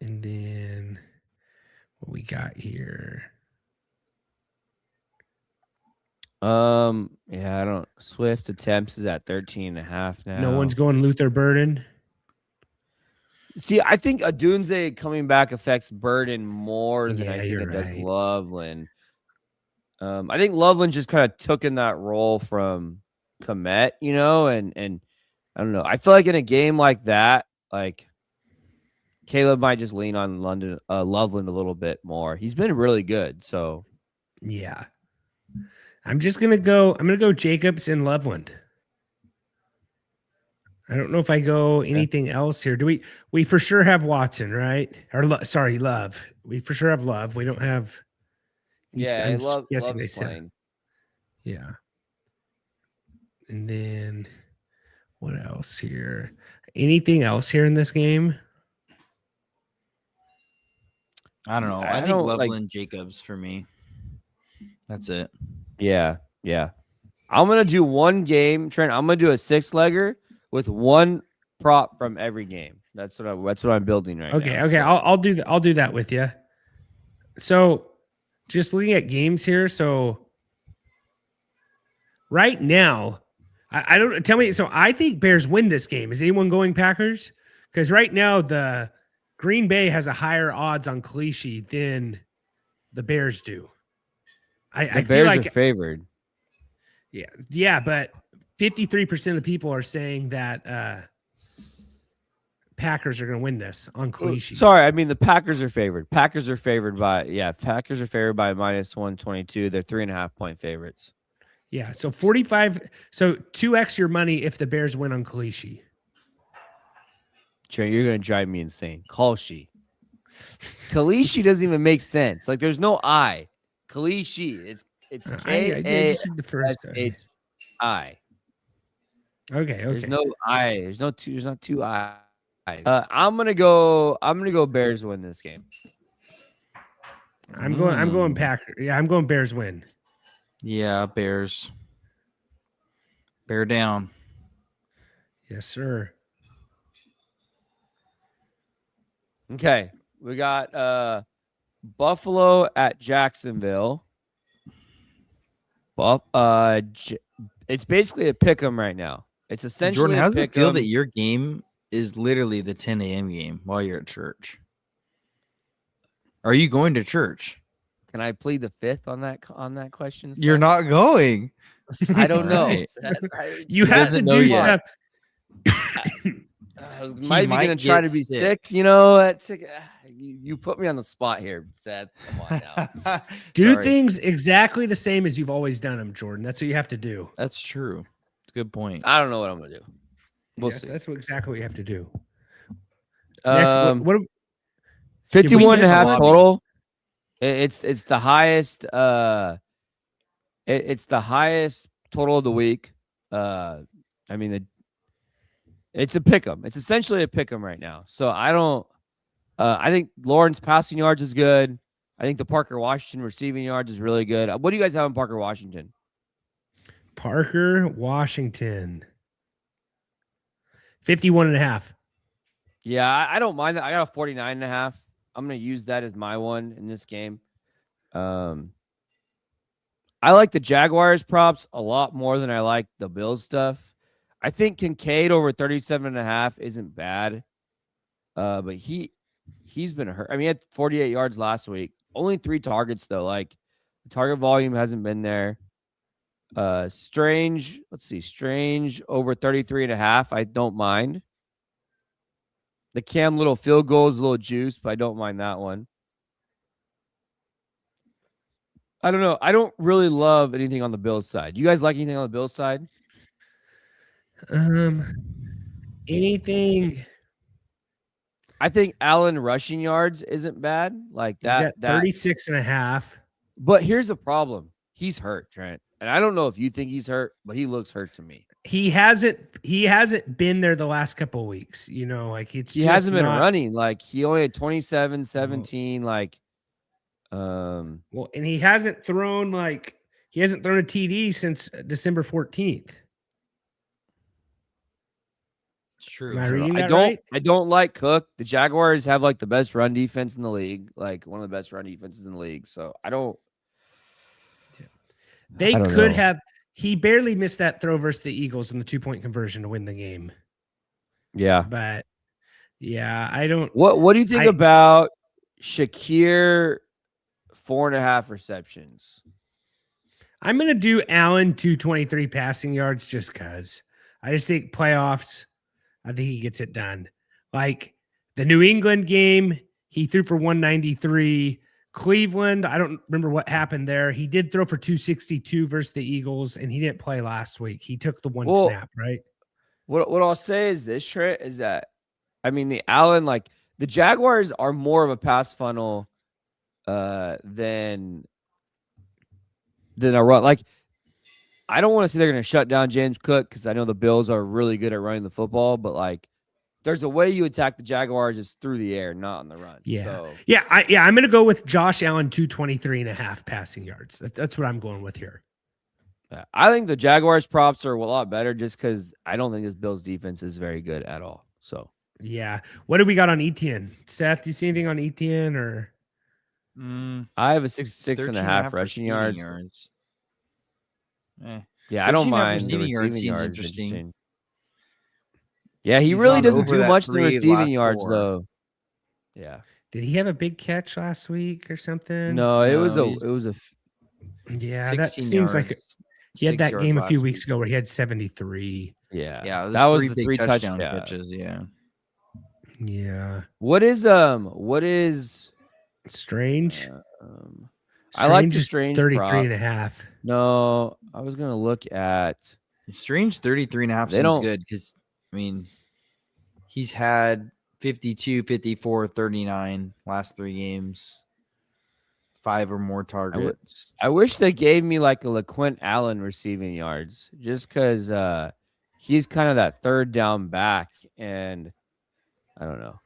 And then what we got here? Yeah, I don't. Swift attempts is at 13.5 now. No one's going Luther Burden. See, I think Adunze coming back affects Burden more than I think it does right. Loveland. I think Loveland just kind of took in that role from Komet, and I don't know. I feel like in a game like that, like Caleb might just lean on Loveland a little bit more. He's been really good, so yeah. I'm gonna go Jacobs and Loveland. I don't know if I go anything else here. Do we for sure have Watson, right? Or Love. We for sure have Love. We don't have. Yeah, I'm guessing they Love's said. playing. Yeah. And then what else here? Anything else here in this game? I don't know. I think Loveland Jacobs for me. That's it. Yeah. I'm gonna do one game, Trent. I'm gonna do a 6-legger with one prop from every game. That's what I'm building right now. Okay. So. I'll do that with you. So, just looking at games here. So, right now, I don't tell me. So, I think Bears win this game. Is anyone going Packers? Because right now the Green Bay has a higher odds on Clichy than the Bears do. I feel like are favored. Yeah, but 53% of the people are saying that Packers are going to win this on Clichy. Sorry, I mean the Packers are favored. Packers are favored by minus 122. They're 3.5 point favorites. Yeah, so 45. So 2x your money if the Bears win on Clichy. Trey, you're going to drive me insane. Clichy doesn't even make sense. Like there's no I. Clichy. It's K-A-S-H-I. Okay. There's no I. There's not two I. I'm gonna go Bears win this game. I'm going Packers. Yeah, I'm going Bears win. Yeah, Bears. Bear down. Yes, sir. Okay. We got Buffalo at Jacksonville. It's basically a pick 'em right now. It's essentially Jordan, how's it feel that your game is literally the 10 a.m. game while you're at church? Are you going to church? Can I plead the fifth on that question? Seth? You're not going. I don't know. You have to do stuff. I was might be going to try to be sick. You put me on the spot here, Seth. Come on now. Do things exactly the same as you've always done them, Jordan. That's what you have to do. That's true. Good point. I don't know what I'm going to do. We'll see. That's exactly what you have to do. Next, what 51.5 total. It's the highest. It's the highest total of the week. I mean, it's a pick 'em. It's essentially a pick 'em right now. So I don't. I think Lawrence passing yards is good. I think the Parker Washington receiving yards is really good. What do you guys have on Parker Washington? Parker Washington. 51.5. Yeah, I don't mind that. I got a 49.5. I'm going to use that as my one in this game. I like the Jaguars props a lot more than I like the Bills stuff. I think Kincaid over 37.5 isn't bad. But he's been hurt. I mean, he had 48 yards last week. Only 3 targets, though. Like, the target volume hasn't been there. Strange over 33.5. I don't mind. The Cam Little field goal is a little juice, but I don't mind that one. I don't know. I don't really love anything on the Bills side. You guys like anything on the Bills side? Anything. I think Allen rushing yards isn't bad. Like He's at 36.5. But here's the problem. He's hurt, Trent. And I don't know if you think he's hurt, but he looks hurt to me. He hasn't been there the last couple of weeks. He hasn't been running. Like he only had 27, 17, well, and he hasn't thrown a TD since December 14th. It's true. Am I reading that right? I don't like Cook. The Jaguars have like the best run defense in the league, like one of the best run defenses in the league. So I don't. They could have. He barely missed that throw versus the Eagles in the 2-point conversion to win the game. Yeah, but yeah, I don't. What do you think about Shakir 4.5 receptions? I'm gonna do Allen 223 passing yards just because I just think playoffs. I think he gets it done. Like the New England game, he threw for 193. Cleveland, I don't remember what happened there. He did throw for 262 versus the Eagles, and he didn't play last week. He took the one snap, right? What I'll say is this, Trent, is that I mean the Allen, like the Jaguars are more of a pass funnel than a run. Like I don't want to say they're going to shut down James Cook because I know the Bills are really good at running the football, but like there's a way you attack the Jaguars is through the air, not on the run. Yeah. So. I'm going to go with Josh Allen 223.5 passing yards. That's what I'm going with here. I think the Jaguars props are a lot better just because I don't think this Bills defense is very good at all. So yeah. What do we got on ETN? Seth, do you see anything on ETN or? I have a 6.5 rushing yards. Yeah, I don't mind the receiving yards. Interesting. Yeah, he really doesn't do much in the receiving yards, though. Yeah. Did he have a big catch last week or something? No, it was a. Yeah, that seems like he had that game a few weeks ago where he had 73. Yeah, that was the three touchdown catches. Yeah. Yeah. What is Strange? I like the Strange 33.5. No, I was gonna look at Strange 33.5 seems good because I mean he's had 52, 54, 39 last 3 games, 5 or more targets. I wish they gave me like a LaQuint Allen receiving yards just because he's kind of that third down back, and I don't know.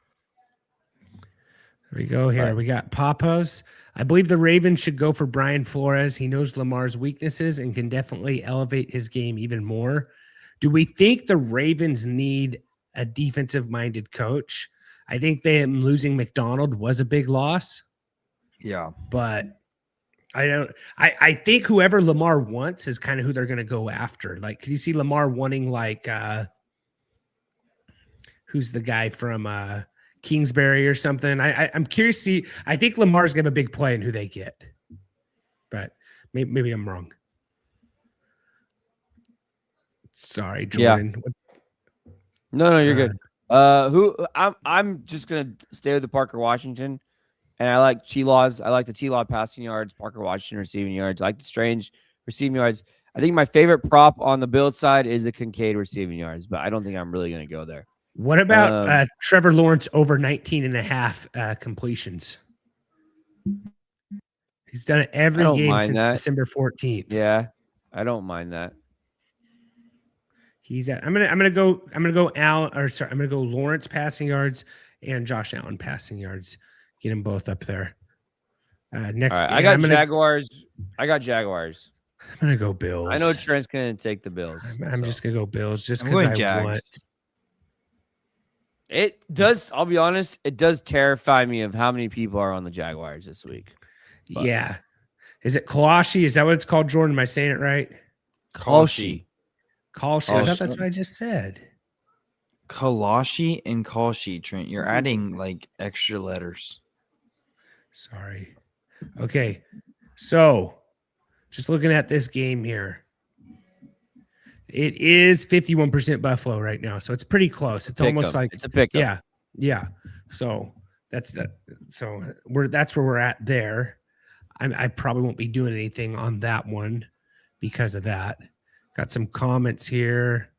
There we go here. We got Papas. I believe the Ravens should go for Brian Flores. He knows Lamar's weaknesses and can definitely elevate his game even more. Do we think the Ravens need a defensive-minded coach? I think them losing McDonald was a big loss. Yeah. But I think whoever Lamar wants is kind of who they're going to go after. Like, could you see Lamar wanting like who's the guy from Kingsbury or something? I'm curious to see. I think Lamar's gonna have a big play in who they get, but maybe I'm wrong. Sorry, Jordan. Yeah. No, you're good. I'm just gonna stay with the Parker Washington, and I like T-Laws. I like the T-Law passing yards, Parker Washington receiving yards. I like the Strange receiving yards. I think my favorite prop on the Bills side is the Kincaid receiving yards, but I don't think I'm really gonna go there. What about Trevor Lawrence over 19.5 completions? He's done it every game since December 14th. Yeah, I don't mind that. He's at. I'm gonna go Lawrence passing yards and Josh Allen passing yards. Get them both up there. Next, right, I got Jaguars. I got Jaguars. I'm gonna go Bills. I know Trent's gonna take the Bills. I'm just gonna go Bills just because I want. It does. I'll be honest. It does terrify me of how many people are on the Jaguars this week. But. Yeah. Is it Kalashi? Is that what it's called, Jordan? Am I saying it right? Kalashi. I thought that's what I just said. Kalashi and Kalshi, Trent. You're adding like extra letters. Sorry. Okay. So just looking at this game here. It is 51% Buffalo right now, so it's pretty close. It's almost like it's a pickup. Yeah, Yeah. So that's that's where we're at there. I probably won't be doing anything on that one because of that. Got some comments here.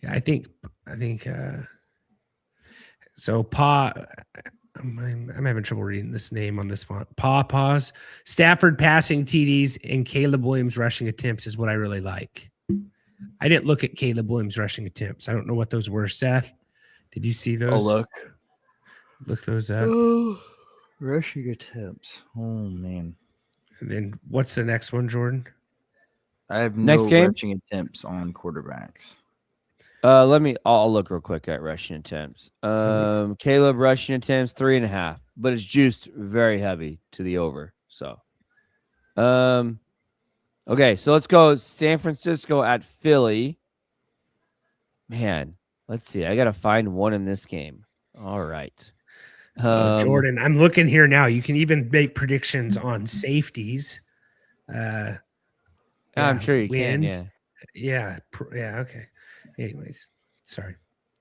Yeah, I think so. I'm having trouble reading this name on this font. Pause. Stafford passing TDs and Caleb Williams rushing attempts is what I really like. I didn't look at Caleb Williams rushing attempts. I don't know what those were. Seth, did you see those? Oh, Look those up. Oh, rushing attempts. Oh man. And then what's the next one, Jordan? I have Next no game? rushing attempts on quarterbacks. I'll look real quick at rushing attempts. Caleb rushing attempts 3.5, but it's juiced very heavy to the over. So, okay, so let's go San Francisco at Philly. Man, let's see. I gotta find one in this game. All right, Jordan, I'm looking here now. You can even make predictions on safeties. I'm sure you can. Yeah. Yeah. Okay. Anyways, sorry.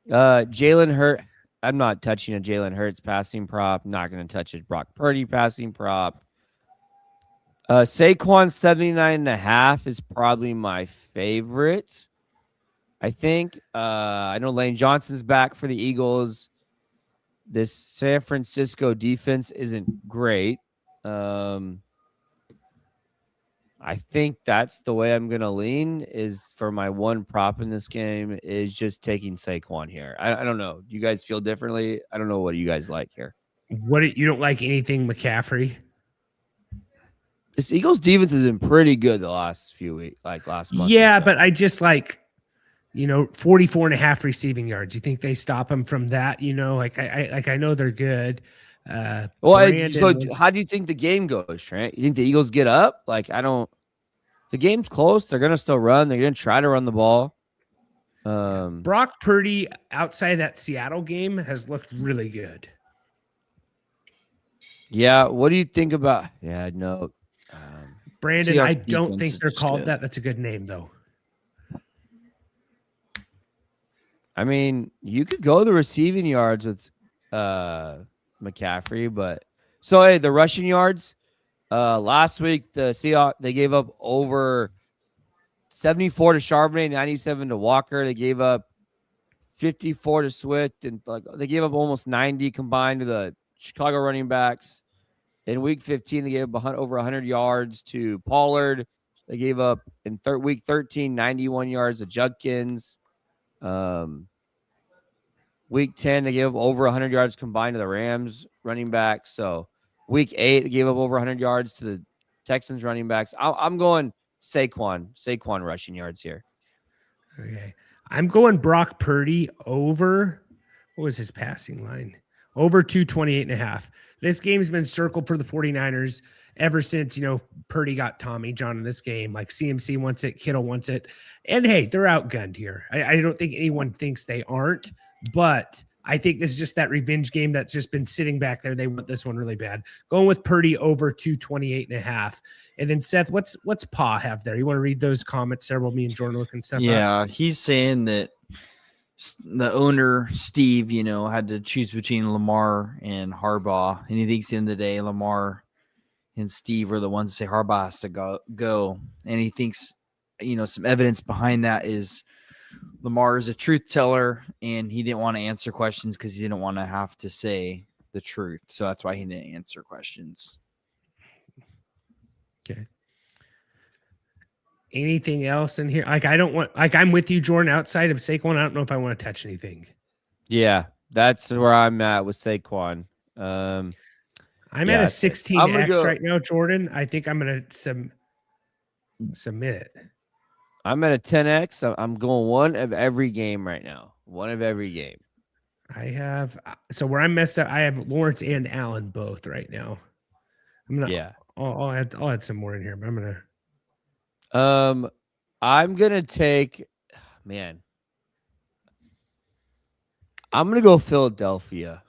Jalen Hurts. I'm not touching a Jalen Hurts passing prop. I'm not going to touch a Brock Purdy passing prop. Saquon 79.5 is probably my favorite. I think. I know Lane Johnson's back for the Eagles. This San Francisco defense isn't great. I think that's the way I'm going to lean is for my one prop in this game is just taking Saquon here. I don't know. You guys feel differently? I don't know what you guys like here. You don't like anything McCaffrey? This Eagles defense has been pretty good the last few weeks, like last month. Yeah, but I just 44 and a half receiving yards. You think they stop him from that? I know they're good. So how do you think the game goes, Trent? You think the Eagles get up? The game's close. They're going to still run. They're going to try to run the ball. Brock Purdy outside that Seattle game has looked really good. Yeah. What do you think about? Yeah, no. Brandon, I don't think they're called that. That's a good name, though. I mean, you could go the receiving yards with McCaffrey, but the rushing yards last week the Seahawks they gave up over 74 to Charbonnet, 97 to Walker. They gave up 54 to Swift, and they gave up almost 90 combined to the Chicago running backs. In week 15, they gave up over 100 yards to Pollard. They gave up in week 13 91 yards to Judkins. Week 10, they gave up over 100 yards combined to the Rams running backs. So week 8, they gave up over 100 yards to the Texans running backs. I'm going Saquon rushing yards here. Okay. I'm going Brock Purdy over. What was his passing line? Over 228.5. This game's been circled for the 49ers ever since, Purdy got Tommy John in this game. Like CMC wants it, Kittle wants it. And hey, they're outgunned here. I don't think anyone thinks they aren't. But I think this is just that revenge game that's just been sitting back there. They want this one really bad. Going with Purdy over 228.5. And then Seth, what's Pa have there? You want to read those comments there while me and Jordan looking stuff up? Yeah, he's saying that the owner, Steve, had to choose between Lamar and Harbaugh. And he thinks at the end of the day, Lamar and Steve are the ones that say Harbaugh has to go. And he thinks, some evidence behind that is Lamar is a truth teller, and he didn't want to answer questions because he didn't want to have to say the truth. So that's why he didn't answer questions. Okay. Anything else in here? I'm with you, Jordan. Outside of Saquon, I don't know if I want to touch anything. Yeah, that's where I'm at with Saquon. I'm at a 16x right now, Jordan. I think I'm going to submit it. I'm at a 10x. I'm going one of every game right now. One of every game. I have where I'm messed up. I have Lawrence and Allen both right now. I'll add some more in here, but I'm gonna take. Man, I'm gonna go Philadelphia.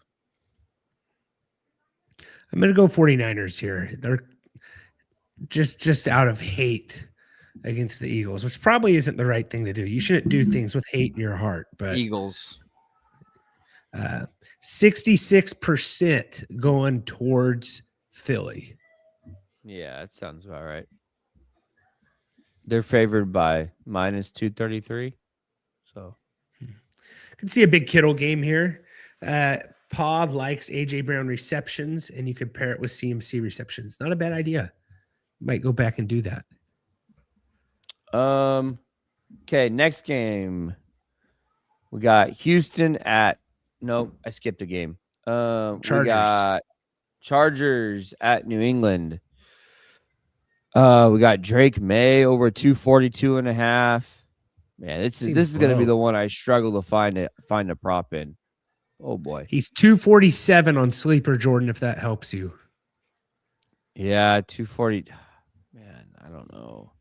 I'm gonna go 49ers here. They're just out of hate against the Eagles, which probably isn't the right thing to do. You shouldn't do things with hate in your heart. But Eagles. 66% going towards Philly. Yeah, that sounds about right. They're favored by minus 233. So Can see a big Kittle game here. Pav likes AJ Brown receptions, and you could pair it with CMC receptions. Not a bad idea. Might go back and do that. Okay, next game. We got Houston at no, I skipped a game. We got Chargers at New England. We got Drake May over 242.5. Man, this is gonna be the one I struggle to find a prop in. Oh boy. He's 247 on Sleeper, Jordan, if that helps you. Yeah, 240. Man, I don't know.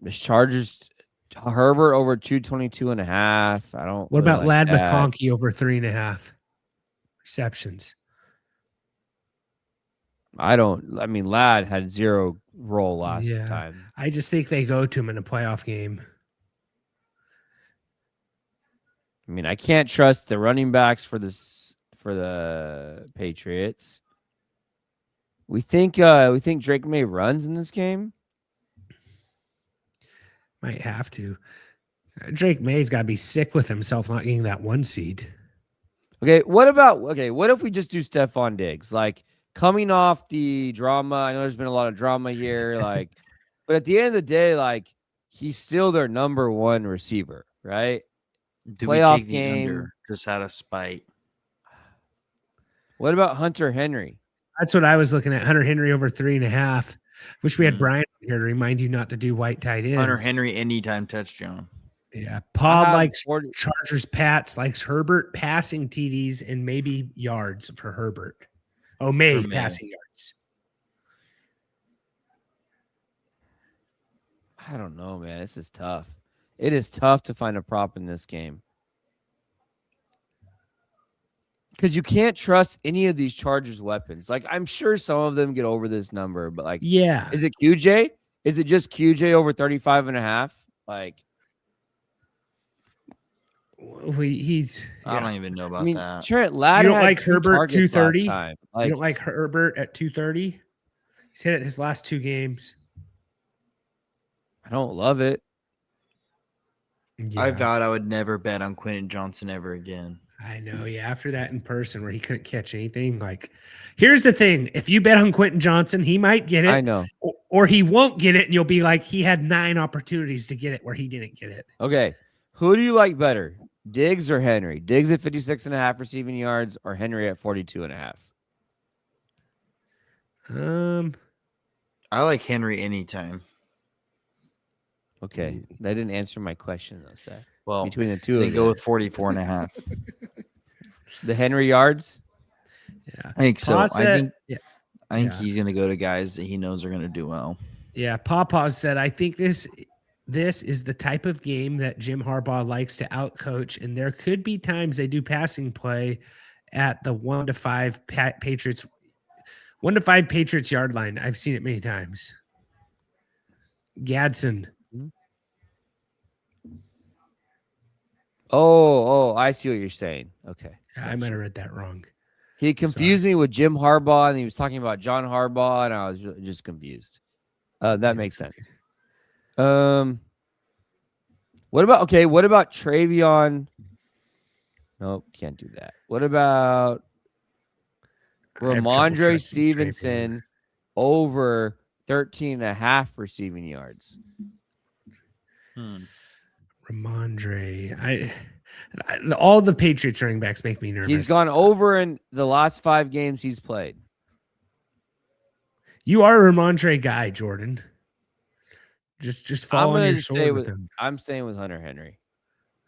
The Chargers, Herbert over 222.5. I don't. What about like Lad that. McConkey over 3.5 receptions? I mean, Lad had 0 roll last time. I just think they go to him in a playoff game. I mean, I can't trust the running backs for the Patriots. We think Drake May runs in this game. Might have to. Drake May's got to be sick with himself not getting that 1 seed. What if we just do Stephon Diggs? Like, coming off the drama, I know there's been a lot of drama here, but at the end of the day, like, he's still their number 1 receiver, right? Playoff we take the under just out of spite? What about Hunter Henry? That's what I was looking at. Hunter Henry over 3.5. Wish we had Brian here to remind you not to do white tight ends. Hunter Henry anytime touchdown. Yeah. Paul likes Chargers. Pats likes Herbert passing TDs and maybe yards for Herbert. Oh, May passing yards. I don't know, man. This is tough. It is tough to find a prop in this game. Because you can't trust any of these Chargers weapons. Like, I'm sure some of them get over this number, but like, yeah. Is it QJ? Is it just QJ over 35.5? Like, I don't even know about that. Trent Ladd, you don't like Herbert 230? You don't like Herbert at 230? He's hit it his last 2 games. I don't love it. Yeah. I vowed I would never bet on Quentin Johnson ever again. I know. Yeah. After that in person where he couldn't catch anything. Like, here's the thing. If you bet on Quentin Johnson, he might get it. I know. Or he won't get it. And you'll be like, he had 9 opportunities to get it where he didn't get it. Okay. Who do you like better? Diggs or Henry? Diggs at 56.5 receiving yards or Henry at 42.5? I like Henry anytime. Okay. That didn't answer my question though, Seth. Well, between the two of them. They go with 44.5. The Henry yards? Yeah. I think so. I think he's going to go to guys that he knows are going to do well. Yeah. Pawpaw said, I think this is the type of game that Jim Harbaugh likes to outcoach, and there could be times they do passing play at the 1 to 5 Patriots yard line. I've seen it many times. Gadsden. Oh, I see what you're saying. Okay. I might have read that wrong. He confused me with Jim Harbaugh, and he was talking about John Harbaugh, and I was just confused. That makes sense. What about Travion? Nope, can't do that. What about Ramondre Stevenson over 13.5 receiving yards? Ramondre, all the Patriots running backs make me nervous. He's gone over in the last 5 games he's played. You are a Ramondre guy, Jordan. Just follow your sword with him. I'm staying with Hunter Henry.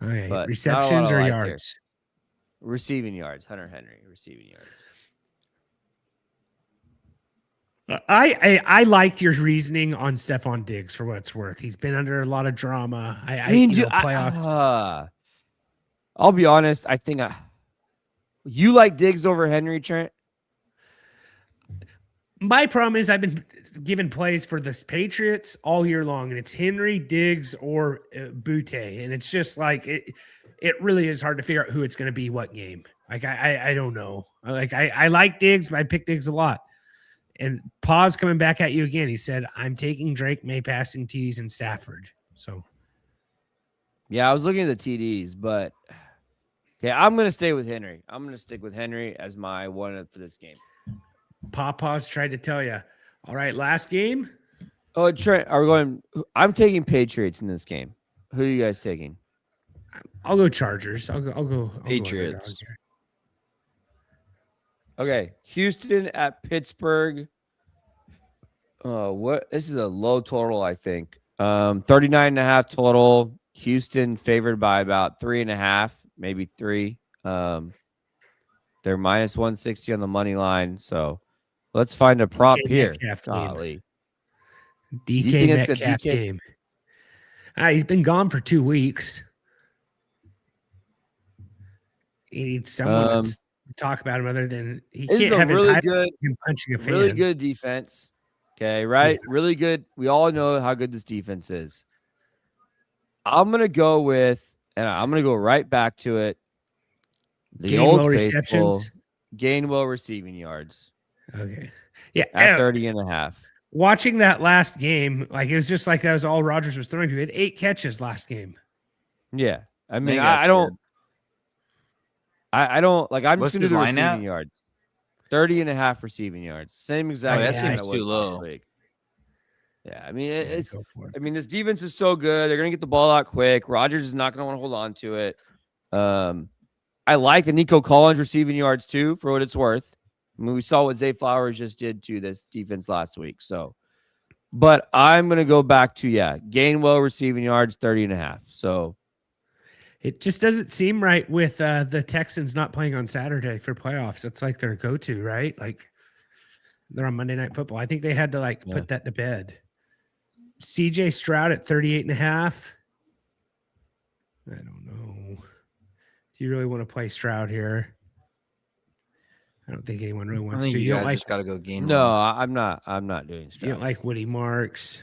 Okay, but receptions or yards? Here. Receiving yards. Hunter Henry, receiving yards. I liked your reasoning on Stephon Diggs for what it's worth. He's been under a lot of drama. Playoffs. I'll be honest. I think you like Diggs over Henry, Trent. My problem is I've been giving plays for the Patriots all year long, and it's Henry, Diggs, or Butte, and it's just like it really is hard to figure out who it's going to be what game. Like I don't know. Like I like Diggs, but I pick Diggs a lot. And Pause coming back at you again. He said, "I'm taking Drake May passing TDs and Stafford." So Yeah, I was looking at the TDs, but okay, I'm gonna stay with Henry. I'm gonna stick with Henry as my one for this game. Pause tried to tell you. All right, last game. Oh, Trent, are we going? I'm taking Patriots in this game. Who are you guys taking? I'll go Chargers. I'll go Patriots. Okay, Houston at Pittsburgh. What? This is a low total, I think. 39.5 total. Houston favored by about 3.5, maybe 3. They're minus 160 on the money line. So let's find a prop here. Golly. DK Metcalf game. He's been gone for 2 weeks. He needs someone to talk about him other than he can't have his high him punching a fan. Really good defense. Okay, right? Yeah. Really good. We all know how good this defense is. I'm going to go with, and I'm going to go right back to it. The old faithful Gainwell receiving yards. Okay. Yeah. At 30.5. Watching that last game, like it was just like that was all Rodgers was throwing to. He had 8 catches last game. Yeah. I mean, I don't like, I'm just going to do the receiving yards. 30.5 receiving yards. Same exact. Oh, that seems too low. Yeah, I mean, this defense is so good. They're going to get the ball out quick. Rodgers is not going to want to hold on to it. I like the Nico Collins receiving yards too, for what it's worth. I mean, we saw what Zay Flowers just did to this defense last week. So, but I'm going to go back to, Gainwell receiving yards, 30.5. So it just doesn't seem right with the Texans not playing on Saturday for playoffs. It's like their go-to, right? Like they're on Monday Night Football. I think they had to put that to bed. CJ Stroud at 38.5. I don't know. Do you really want to play Stroud here? I don't think anyone really wants to. You just got to go game. No, I'm not doing Stroud. You don't like Woody Marks.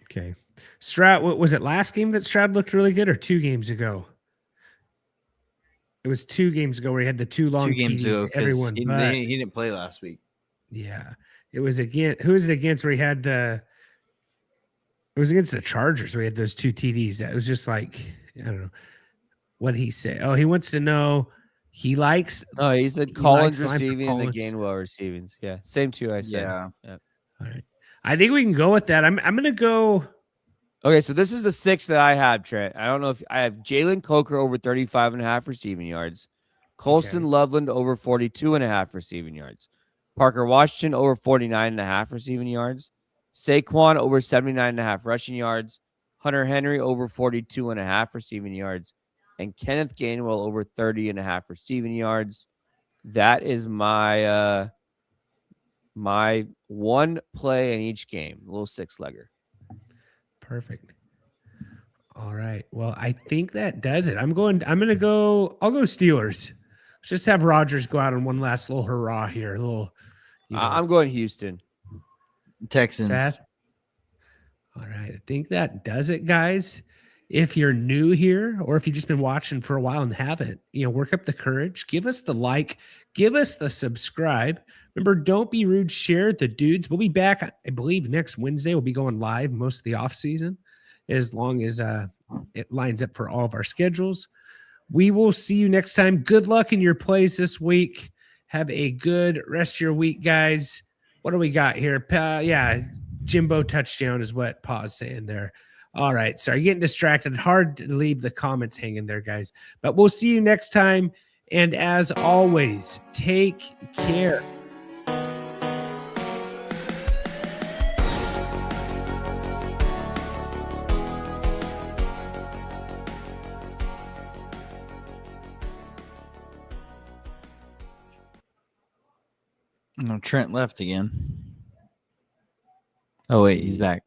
Okay. Stroud, what was it last game that Stroud looked really good or 2 games ago? It was 2 games ago where he had the 2 long 2 games TDs. ago. Everyone, he didn't play last week. Yeah. It was who was it against where he had it was against the Chargers where he had those 2 TDs. That was just like, I don't know. What did he say? Oh, he wants to know he likes. Oh, he said Collins receiving and the Gainwell receiving. Yeah. Same 2 I said. Yeah. All right. I think we can go with that. I'm going to go. Okay, so this is the 6 that I have, Trent. I don't know if I have Jalen Coker over 35.5 receiving yards. Colston Loveland over 42.5 receiving yards. Parker Washington over 49.5 receiving yards. Saquon over 79.5 rushing yards. Hunter Henry over 42.5 receiving yards. And Kenneth Gainwell over 30.5 receiving yards. That is my my one play in each game. A little 6-legger. Perfect. All right. Well, I think that does it. I'll go Steelers. Just have Rodgers go out on one last little hurrah here. A little. I'm going Houston. Texans. Seth? All right. I think that does it, guys. If you're new here or if you've just been watching for a while and haven't, work up the courage. Give us the like. Give us the subscribe. Remember, don't be rude. Share the dudes. We'll be back, I believe, next Wednesday. We'll be going live most of the off season as long as it lines up for all of our schedules. We will see you next time. Good luck in your plays this week. Have a good rest of your week, guys. What do we got here? Jimbo touchdown is what Pa's saying there. All right. Sorry, getting distracted. Hard to leave the comments hanging there, guys. But we'll see you next time. And as always, take care. No, Trent left again. Oh, wait, he's back.